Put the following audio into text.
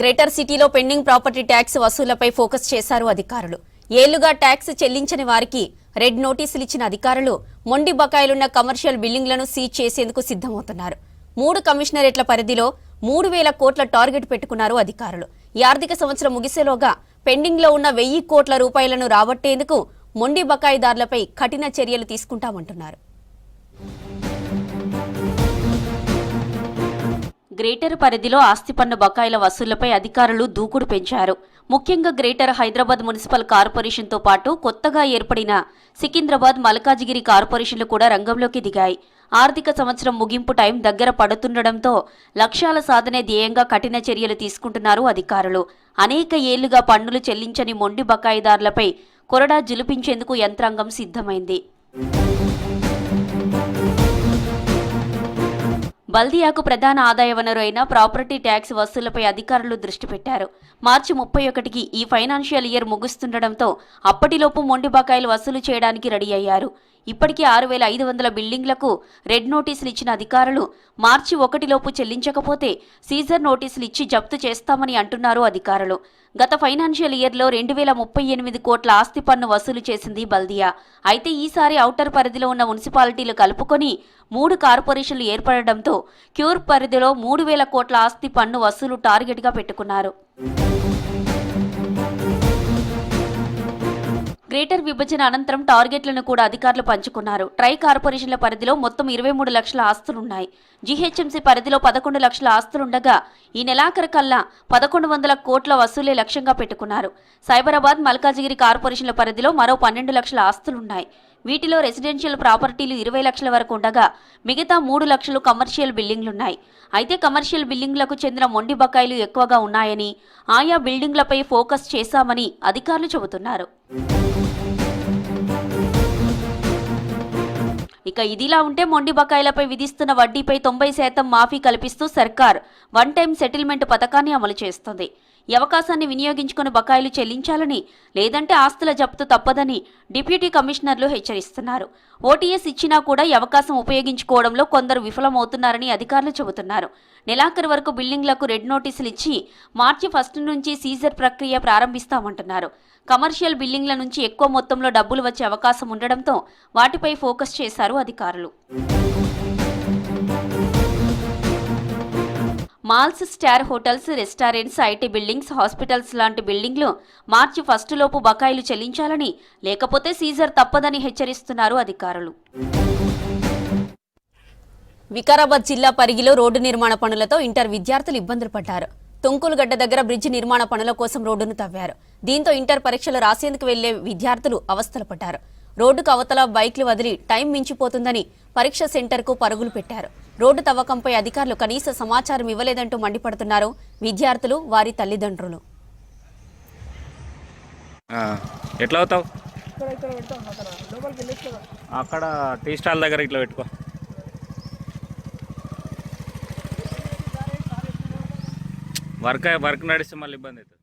Greater సిటీలో pending property tax వసూళ్లపై focus చేశారు అధికారులు. ఏళ్లుగా ట్యాక్స్ చెల్లించని వారికి రెడ్ నోటీసులు ఇచ్చిన అధికారులు మొండి బకాయిలున్న కమర్షియల్ బిల్డింగ్లను సీజ్ చేసేందుకు సిద్ధమవుతున్నారు. 3 కమిషనరేట్ల పరిధిలో 3,000 కోట్ల టార్గెట్ పెట్టుకున్నారు అధికారులు. ఈ ఆర్థిక సంవత్సరం ముగిసేలోగా పెండింగ్లో ఉన్న 1,000 కోట్ల రూపాయలను రాబట్టేందుకు మొండి బకాయిదారులపై కఠిన చర్యలు తీసుకుంటామంటున్నారు. గ్రేటర్ పరిధిలో ఆస్తి పన్ను బకాయిల వసూళ్లపై అధికారులు దూకుడు పెంచారు. ముఖ్యంగా గ్రేటర్ హైదరాబాద్ మున్సిపల్ కార్పొరేషన్తో పాటు కొత్తగా ఏర్పడిన సికింద్రాబాద్, మల్కాజిగిరి కార్పొరేషన్లు కూడా రంగంలోకి దిగాయి. ఆర్థిక సంవత్సరం ముగింపు టైం దగ్గర పడుతుండటంతో లక్ష్యాల సాధనే ధ్యేయంగా కఠిన చర్యలు తీసుకుంటున్నారు అధికారులు. అనేక ఏళ్లుగా పన్నులు చెల్లించని మొండి బకాయిదారులపై కొరడా జులిపించేందుకు యంత్రాంగం సిద్ధమైంది. బల్దియాకు ప్రధాన ఆదాయ వనరు అయిన ప్రాపర్టీ ట్యాక్స్ వసూళ్లపై అధికారులు దృష్టి పెట్టారు. మార్చి 31కి ఈ ఫైనాన్షియల్ ఇయర్ ముగుస్తుండటంతో అప్పటిలోపు మొండి బకాయిలు వసూలు చేయడానికి రెడీ అయ్యారు. ఇప్పటికీ 6,500 బిల్డింగ్లకు రెడ్ నోటీసులు ఇచ్చిన అధికారులు మార్చి 1లోపు చెల్లించకపోతే సీజర్ నోటీసులు ఇచ్చి జప్తు చేస్తామని అంటున్నారు అధికారులు. గత ఫైనాన్షియల్ ఇయర్లో 2,038 కోట్ల ఆస్తి పన్ను వసూలు చేసింది బల్దియా. అయితే ఈసారి ఔటర్ పరిధిలో ఉన్న మున్సిపాలిటీలు కలుపుకొని 3 కార్పొరేషన్లు ఏర్పడడంతో క్యూర్ పరిధిలో 3,000 కోట్ల ఆస్తి పన్ను వసూలు టార్గెట్గా పెట్టుకున్నారు. గ్రేటర్ విభజన అనంతరం టార్గెట్లను కూడా అధికారులు పంచుకున్నారు. ట్రై కార్పొరేషన్ల పరిధిలో మొత్తం 23 లక్షల ఆస్తులున్నాయి. జీహెచ్ఎంసీ పరిధిలో 11 లక్షల ఆస్తులుండగా ఈ నెలాఖరు కల్లా 1,100 కోట్ల వసూలే లక్ష్యంగా పెట్టుకున్నారు. సైబరాబాద్, మల్కాజిగిరి కార్పొరేషన్ల పరిధిలో మరో 12 లక్షల ఆస్తులున్నాయి. వీటిలో రెసిడెన్షియల్ ప్రాపర్టీలు 20 లక్షల వరకు ఉండగా మిగతా 3 లక్షలు కమర్షియల్ బిల్డింగ్లున్నాయి. అయితే కమర్షియల్ బిల్డింగ్లకు చెందిన మొండి బకాయిలు ఎక్కువగా ఉన్నాయని, ఆయా బిల్డింగ్లపై ఫోకస్ చేశామని అధికారులు చెబుతున్నారు. ఇక ఇదిలా ఉంటే మొండి బకాయిలపై విధిస్తున్న వడ్డీపై 90% మాఫీ కల్పిస్తూ సర్కార్ వన్ టైం సెటిల్మెంట్ పథకాన్ని అమలు చేస్తుంది. ఈ అవకాశాన్ని వినియోగించుకుని బకాయిలు చెల్లించాలని, లేదంటే ఆస్తుల జప్తు తప్పదని డిప్యూటీ కమిషనర్లు హెచ్చరిస్తున్నారు. ఓటీఎస్ ఇచ్చినా కూడా ఈ అవకాశం ఉపయోగించుకోవడంలో కొందరు విఫలమవుతున్నారని అధికారులు చెబుతున్నారు. నెలాఖరు వరకు బిల్డింగ్లకు రెడ్ నోటీసులు ఇచ్చి మార్చి 1 నుంచి సీజర్ ప్రక్రియ ప్రారంభిస్తామంటున్నారు. కమర్షియల్ బిల్డింగ్ల నుంచి ఎక్కువ మొత్తంలో డబ్బులు వచ్చే అవకాశం ఉండడంతో వాటిపై ఫోకస్ చేశారు అధికారులు. Malls, star hotels, restaurants, IT buildings, hospitals లాంటి బిల్డింగ్లు మార్చి 1 లోపు బకాయిలు చెల్లించాలని, లేకపోతే సీజర్ తప్పదని హెచ్చరిస్తున్నారు అధికారులు. వికారాబాద్ జిల్లా పరిగిలో రోడ్డు నిర్మాణ పనులతో ఇంటర్ విద్యార్థులు ఇబ్బందులు పడ్డారు. తుంకులగడ్డ దగ్గర బ్రిడ్జి నిర్మాణ పనుల కోసం రోడ్డును తవ్వారు. దీంతో ఇంటర్ పరీక్షలు రాసేందుకు వెళ్లే విద్యార్థులు అవస్థలు పడ్డారు. రోడ్డుకు అవతల బైక్లు వదిలి టైం మించిపోతుందని పరీక్ష సెంటర్కు పరుగులు పెట్టారు. రోడ్డు తవ్వకంపై అధికారులు కనీస సమాచారం ఇవ్వలేదంటూ మండిపడుతున్నారు విద్యార్థులు, వారి తల్లిదండ్రులు. ఎట్లా అవుతావు అక్కడ టీ స్టాల్ దగ్గర ఇట్లా పెట్టుకో. వర్క్ నడిస్తే మళ్ళీ ఇబ్బంది అవుతుంది.